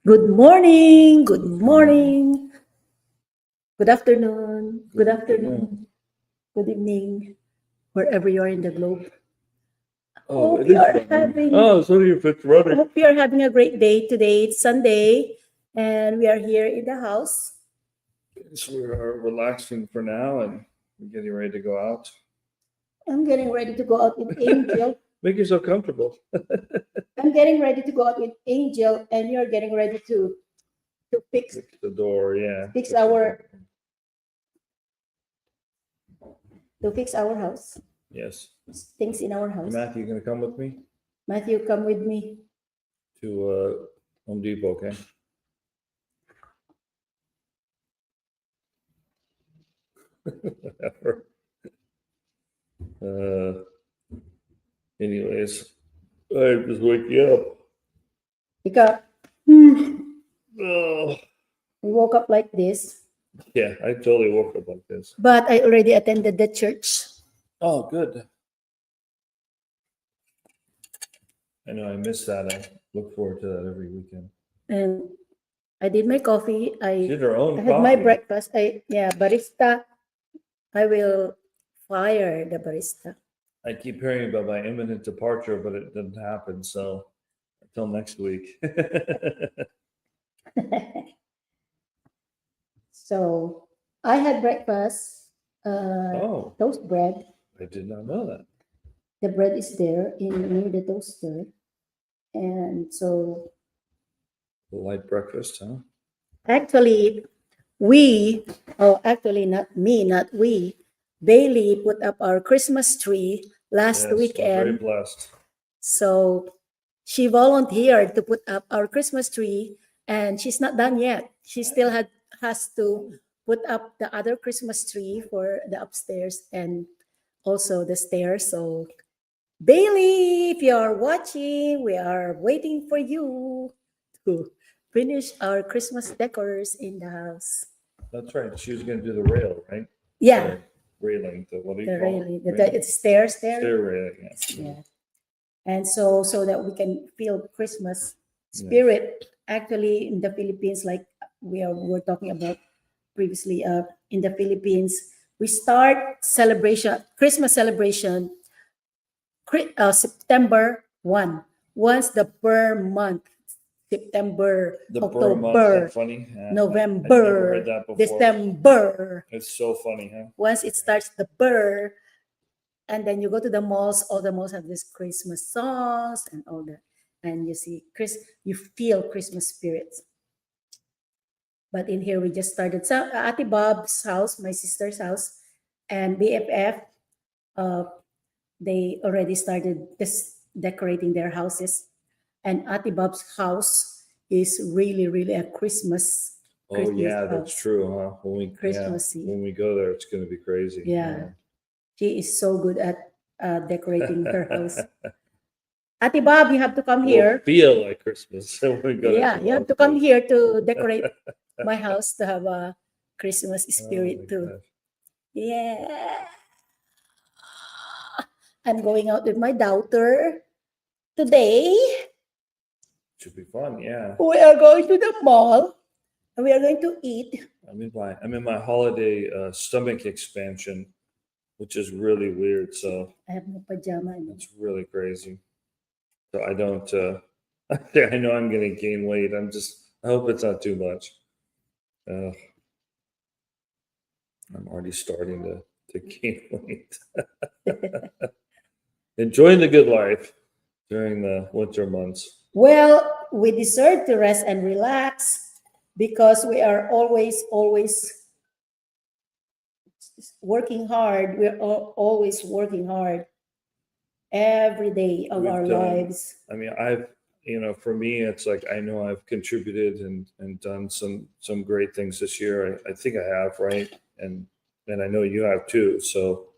Good morning, good morning, good afternoon, good afternoon, good evening, wherever you are in the globe. Oh, Hope it you is are running. having Oh, so if it's running. hope you are having a great day today. It's Sunday and we are here in the house. So we are relaxing for now and we're getting ready to go out. I'm getting ready to go out with Angel. Make yourself comfortable. I'm getting ready to go out with Angel and you're getting ready to Fix the door, yeah. fix Fix the our door. to fix our house. Yes. Things in our house. Matthew, you gonna come with me Matthew, come with me. to Home Depot, okay? Whatever. Uh, anyways, I'm just waking up. Because Oh, we woke up like this, yeah, I totally woke up like this. but I already attended the church. Oh, good. I know I miss that. I look forward to that every weekend. And I did my coffee. She did her own I had my coffee. breakfast. Barista. I will fire the barista. I keep hearing about my imminent departure, but it didn't happen. So until next week. So I had breakfast. Oh, Toast bread. I did not know that. The bread is there in near the toaster, and so A light breakfast, huh? actually we, oh actually not me, not we. Bailey put up our Christmas tree last Yes, I'm very weekend. blessed. So she volunteered to put up our Christmas tree, and she's not done yet. She still has to put up the other Christmas tree for the upstairs and also the stairs. So Bailey, if you are watching, we are waiting for you to finish our Christmas decors in the house. That's right. She was going to do the rail, right? Yeah, The railing. What do you the call railing, it? it's stairs there. Stair railing. Yes. Yeah. And so that we can feel Christmas spirit. Actually, in the Philippines, like we're talking about previously, in the Philippines, we start Christmas celebration, September 1. Once the per month, September, The burr month. October, That funny. Yeah, I never November, heard that before. December. It's so funny, huh? Once it starts the burr, and then you go to the malls, all the malls have these Christmas songs and all that, and you see you feel Christmas spirits. But in here we just started. So Ate Bob's house, my sister's house, and BFF, uh, they already started this decorating their houses, and Ate Bob's house is really really a Christmas. Oh Christmas yeah, that's house. true, huh? Christmassy. When we go there, it's going to be crazy. Yeah. She is so good at decorating her house. Ate Bob, you have to come It will here. feel like Christmas when we go Yeah, to you have to come here to decorate my house to have a Christmas spirit too. gosh. Yeah. I'm going out with my daughter today. Should be fun, yeah. We are going to the mall and we are going to eat. I'm in my holiday stomach expansion, which is really weird. So I have no pajama. it's really crazy. So I don't. I know I'm going to gain weight. I hope it's not too much. I'm already starting to gain weight. Enjoying the good life during the winter months. Well, we deserve to rest and relax because we are always working hard. We're always working hard every day of our lives. I mean, for me, it's like I know I've contributed and done some great things this year. I think I have, right? And I know you have too. So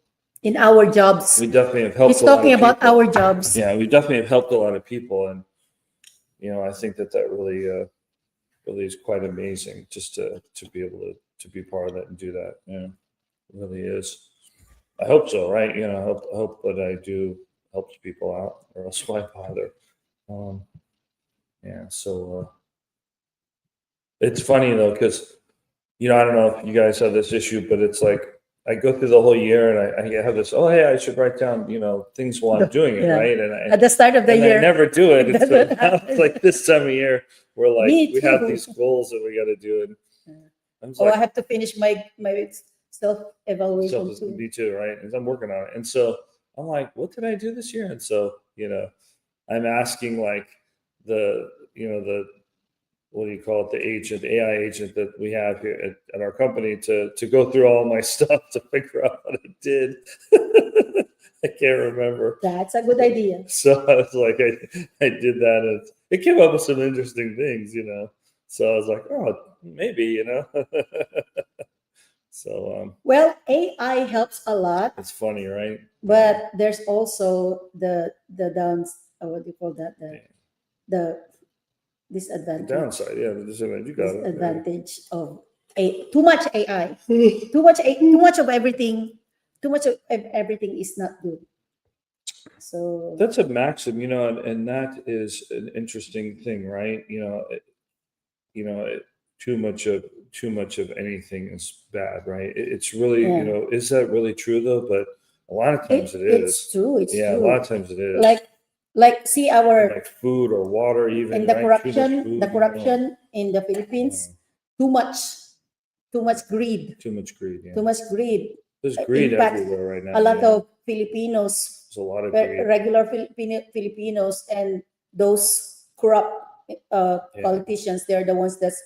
In our jobs, we definitely have helped. he's talking about our jobs. Yeah, we definitely have helped a lot of people, and I think that really really is quite amazing just to be able to be part of that and do that. Yeah, it really is. I hope so, right? I hope that I do helps people out, or else why bother? Yeah. So It's funny though, because I don't know if you guys have this issue, but it's like I go through the whole year and I have this. Oh, hey, I should write down things while I'm doing it, Yeah. right? At the start of the And I year. never do it. It And so doesn't now it's happen. like this time of year, we're like Me we have too. these goals that we got to do, and Yeah. I'm just Oh, I like, have to finish my self evaluation so too. me too, right? And I'm working on it, and so I'm like, what did I do this year? And so I'm asking like the what do you call it, the agent, AI agent that we have here at our company to go through all my stuff to figure out what I did. I can't remember. That's a good idea. So I was like, I did that, and it came up with some interesting things. So I was like, oh, maybe. So Well, AI helps a lot, it's funny, right? but there's also the downs. What do you call that? The The disadvantage. downside, yeah, the disadvantage. You got it. Disadvantage of too much AI. Too much of everything. Too much of everything is not good. So That's a maxim, and that is an interesting thing, right? Too much of anything is bad, right? It's really, Yeah. is that really true though? But a lot of times it is. It's true. It's Yeah, true. a lot of times it is. Like see our Like food or water, even in the right? Too much corruption, food, the corruption in the Philippines, too much greed. Too much greed. Yeah. Too much greed. There's greed impacts everywhere right now. A lot yeah. of Filipinos, There's a lot of greed. regular Filipinos, and those corrupt politicians. They're the ones that's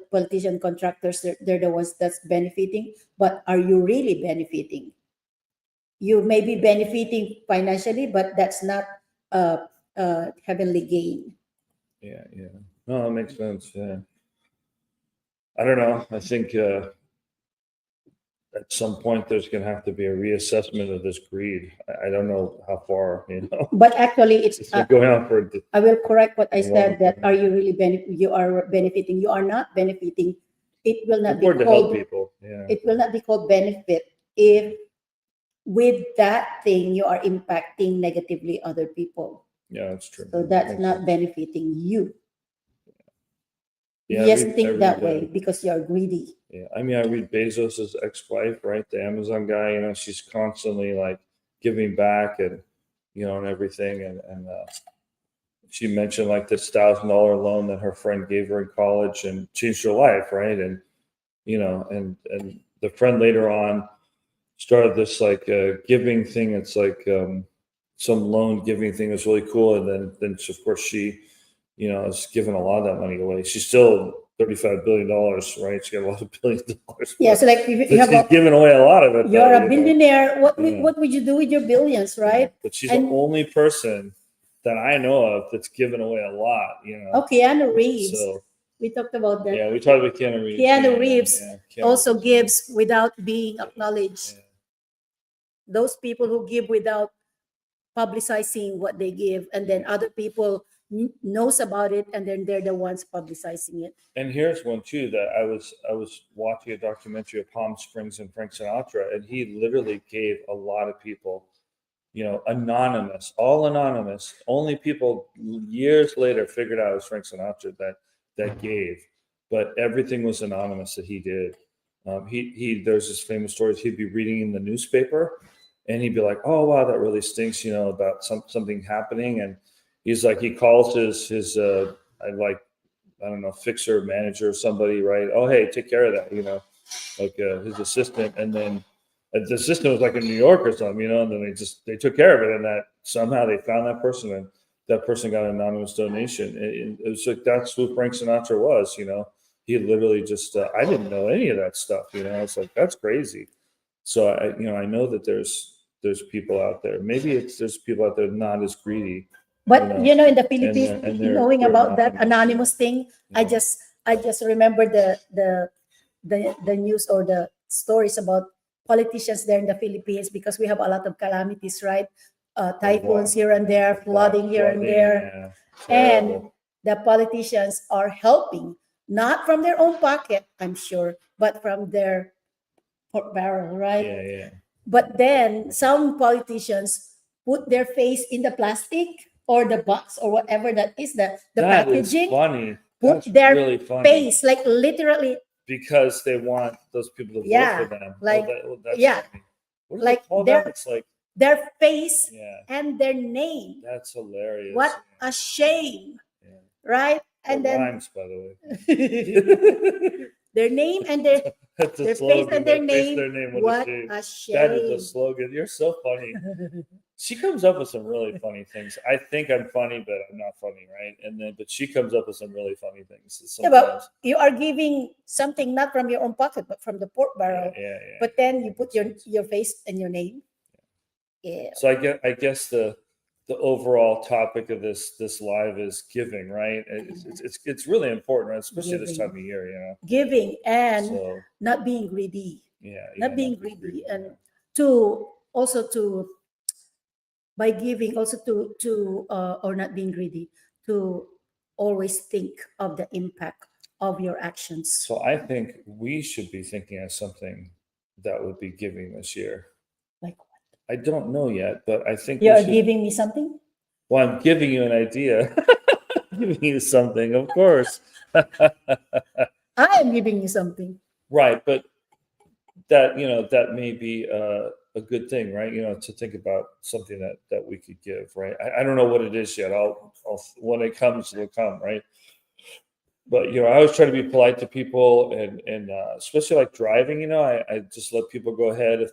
politician contractors. They're the ones that's benefiting. But are you really benefiting? You may be benefiting financially, but that's not heavenly gain. Yeah. No, that makes sense. Yeah. I don't know. I think at some point there's going to have to be a reassessment of this greed. I don't know how far, But actually, it's been going on for. I will correct what I a said. long That time. are you really you are benefiting? You are not benefiting. It will not It's be important to help called. people. Yeah. It will not be called benefit if with that thing you are impacting negatively other people. Yeah, that's true. So that's Makes not sense. benefiting you. Yeah, Yes, I think read, that way because you are greedy. Yeah, I mean, I read Bezos's ex-wife, right, the Amazon guy. She's constantly like giving back and and everything, and she mentioned like this $1,000 loan that her friend gave her in college and changed her life, right? And and the friend later on started this like giving thing. It's like some loan giving thing that's really cool, and then of course she is giving a lot of that money away. She's still $35 billion, right? She got a lot of billions of dollars. Yeah, so like if you have she's giving away a lot of it. You're though, a billionaire. What Yeah. what would you do with your billions, right? But she's And- the only person that I know of that's given away a lot. Oh, Keanu Reeves. So We talked about that. yeah, we talked about Keanu Reeves. Keanu Reeves Keanu also Reeves. gives without being acknowledged. Yeah. Those people who give without publicizing what they give, and then other people knows about it, and then they're the ones publicizing it. And here's one too that I was watching a documentary of Palm Springs and Frank Sinatra, and he literally gave a lot of people, anonymous, all anonymous. Only people years later figured out it was Frank Sinatra that gave, but everything was anonymous that he did. There's this famous story. He'd be reading in the newspaper, and he'd be like, "Oh wow, that really stinks," about something happening, and he's like, he calls his I don't know, fixer, manager, somebody, right? Oh, hey, take care of that, like his assistant. And then the assistant was like in New York or something, and then they took care of it. And that somehow they found that person, and that person got an anonymous donation. It was like, that's who Frank Sinatra was, he literally just, I didn't know any of that stuff, it's like, that's crazy. So I know that there's people out there, maybe there's people out there not as greedy. But in the Philippines, and they're knowing about that anonymous. anonymous thing, Yeah. I just remember the news or the stories about politicians there in the Philippines, because we have a lot of calamities, right? Typhoons here and there, flooding here and there, and the politicians are helping, not from their own pocket, I'm sure, but from their pork barrel, right? Yeah. But then some politicians put their face in the plastic or the box or whatever that is, the That is packaging. funny. put That's their really funny face, like literally, because they want those people to vote Yeah, for them. like, That's yeah, funny. What do like they call their- that? It's like, their face yeah, and their name. that's hilarious. What a shame, Yeah. right? And And then rhymes, by the way. their name and their That's a their face slogan. and their Their face, name. their name. What What a shame. a That is a shame. slogan. You're so funny. She comes up with some really funny things. I think I'm funny, but I'm not funny, right? And then, but she comes up with some really funny things. Yeah, but you are giving something not from your own pocket, but from the pork barrel. yeah. But then you put Makes sense. your face and your name. Yeah. So I guess the overall topic of this live is giving, right? It's really important, right? Especially this time of year, you know. Giving and So not being greedy. yeah, Not being greedy, and to also to by giving also to or not being greedy, to always think of the impact of your actions. So I think we should be thinking of something that would be giving this year. Like what? I don't know yet, but I think You we are should. giving me something? Well, I'm giving you an idea. Giving you something, of course. I am giving you something. Right, but that that may be a good thing, right? To think about something that we could give, right? I don't know what it is yet. I'll when it comes, it'll come, right? But I always try to be polite to people, and especially like driving. I just let people go ahead if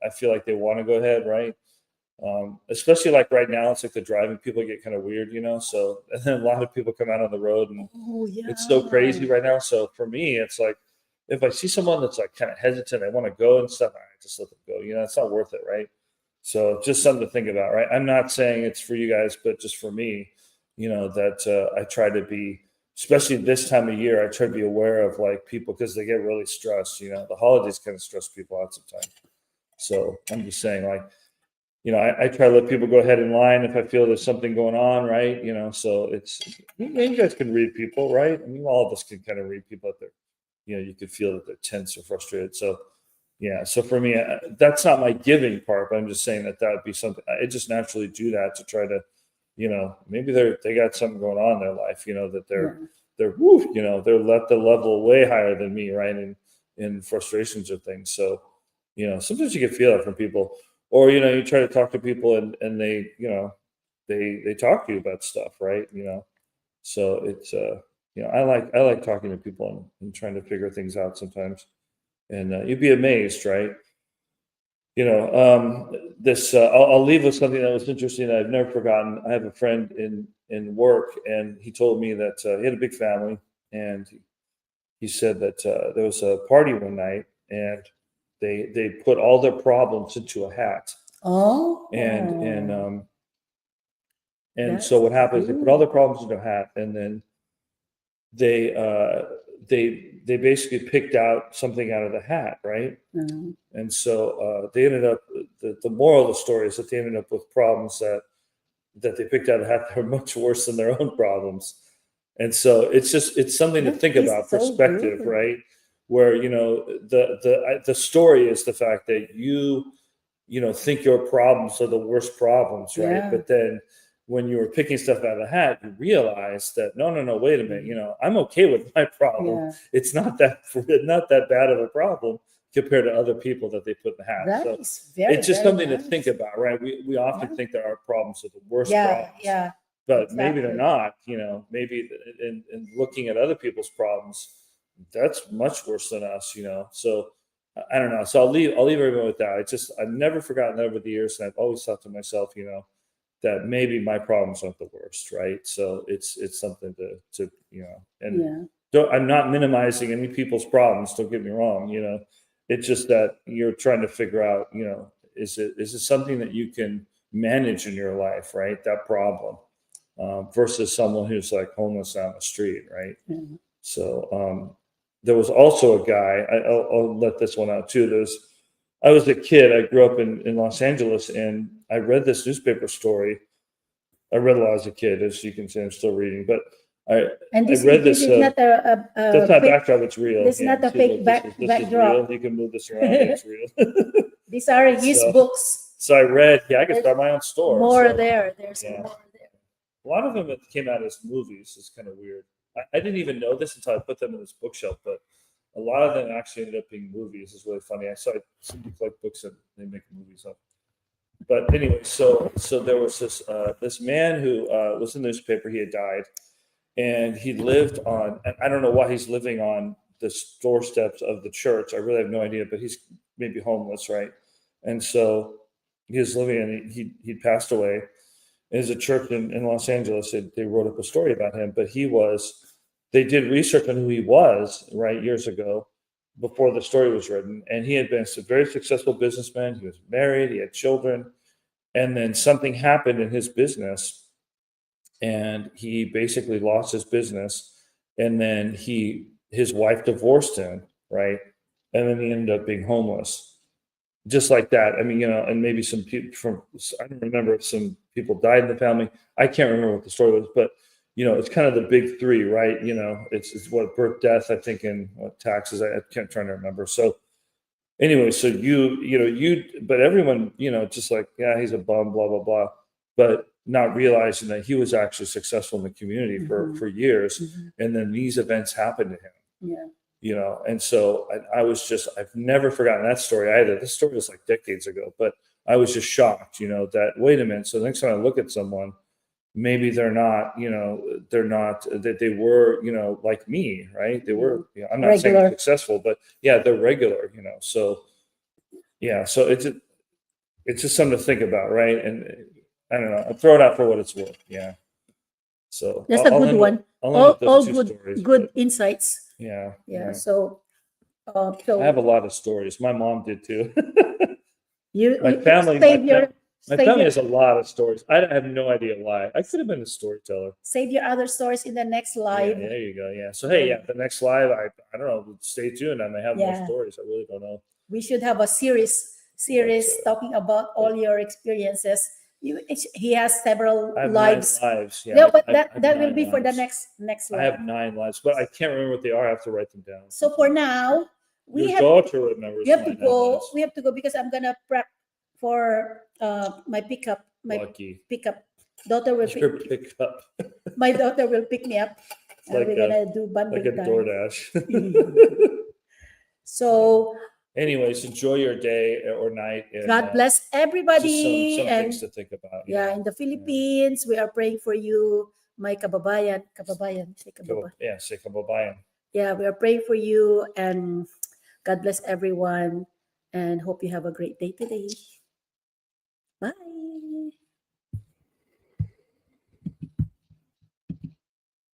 I feel like they want to go ahead, right? Especially like right now, it's like the driving people get kind of weird, So and then a lot of people come out on the road, and it's so crazy right now. So for me, it's like if I see someone that's like kind of hesitant, I want to go and stuff, I just let them go. It's not worth it, right? So just something to think about, right? I'm not saying it's for you guys, but just for me, that I try to be, especially this time of year, I try to be aware of like people because they get really stressed. The holidays kind of stress people out sometimes. So I'm just saying, like, I try to let people go ahead in line if I feel there's something going on, right? So it's you guys can read people, right? I mean, all of us can kind of read people out there. You could feel that they're tense or frustrated. So yeah, so for me, that's not my giving part, but I'm just saying that would be something. I just naturally do that to try to, maybe they got something going on in their life, that they're woo, they're let the level way higher than me, right? And in frustrations or things. So, sometimes you can feel it from people. Or you try to talk to people and they they talk to you about stuff, right? So it's I like talking to people and trying to figure things out sometimes, and you'd be amazed, right? This I'll leave with something that was interesting that I've never forgotten. I have a friend in work, and he told me that he had a big family, and he said that there was a party one night, and they put all their problems into a hat. Oh. And so what happens? They put all their problems into a hat, and then they basically picked out something out of the hat, right? Mm-hmm. And so they ended up. The moral of the story is that they ended up with problems that they picked out of the hat that were much worse than their own problems. And so it's something to think about, perspective, right? Where the story is the fact that you think your problems are the worst problems, right? Yeah. But then when you were picking stuff out of the hat, you realize that no, wait a minute, I'm okay with my problem. Yeah. It's not that bad of a problem compared to other people that they put in the hat. That so is very, it's just very something nice. to think about, right? We often think that our problems are the worst Yeah, problems. yeah. But maybe they're not, maybe in looking at other people's problems, that's much worse than us, So I don't know. So I'll leave everyone with that. I've never forgotten that over the years, and I've always thought to myself, that maybe my problems aren't the worst, right? So it's something to and I'm not minimizing any people's problems. Don't get me wrong, It's just that you're trying to figure out, is it something that you can manage in your life, right? That problem. Versus someone who's like homeless on the street, right? Mm-hmm. So there was also a guy. I'll let this one out too. I was a kid. I grew up in Los Angeles, and I read this newspaper story. I read a lot as a kid, as you can see. I'm still reading, but I read this. This is not a that's not fake, backdrop. It's real. This is not a fake This is backdrop. real. You can move this around. It's real. These are his books. So I read. Yeah, I could start my own store. More so, there. There's more there. A lot of them came out as movies. It's kind of weird. I didn't even know this until I put them in this bookshelf, but a lot of them actually ended up being movies. It's really funny. I saw somebody collect books and they make movies up. But anyway, so there was this man who was in the newspaper. He had died, and he lived on. And I don't know why he's living on the doorsteps of the church. I really have no idea, but he's maybe homeless, right? And so he was living, and he passed away. There's a church in Los Angeles. They wrote up a story about him, but they did research on who he was, right, years ago, before the story was written. And he had been a very successful businessman. He was married, he had children, and then something happened in his business, and he basically lost his business. And then his wife divorced him, right? And then he ended up being homeless. Just like that. I mean, and maybe some people I don't remember if some people died in the family. I can't remember what the story was, but it's kind of the big three, right? It's what birth, death, I think, and what taxes. I can't try to remember. So anyway, so but everyone, just like, yeah, he's a bum, blah, blah, blah, but not realizing that he was actually successful in the community for years. And then these events happened to him. Yeah. And so I've never forgotten that story either. This story was like decades ago, but I was just shocked, that, wait a minute. So the next time I look at someone, maybe they're not, that they were, like me, right? They were, I'm not saying successful, but yeah, they're regular, so yeah. So it's just something to think about. Right. And I don't know, I'll throw it out for what it's worth. Yeah. So that's a good one. All good insights. Yeah. So I have a lot of stories. My mom did too. My family has a lot of stories. I have no idea why. I could have been a storyteller. Save your other stories in the next live. Yeah, there you go. Yeah. So hey, the next live, I don't know. Stay tuned. I may have more stories. I really don't know. We should have a series talking about all your experiences. He has several lives. Yeah, but that will be for the next live. I have 9 lives, but I can't remember what they are. I have to write them down. So for now, your daughter remembers. We have to go. We have to go because I'm gonna prep for my pickup. Pickup. Daughter will pick up. My daughter will pick me up. We're gonna do bundle like a DoorDash. So anyways, enjoy your day or night. And, God bless everybody. Some things to think about. Yeah, in the Philippines, we are praying for you, my kababayan. Say kababayan. Yeah, say kababayan. Yeah, we are praying for you, and God bless everyone, and hope you have a great day today.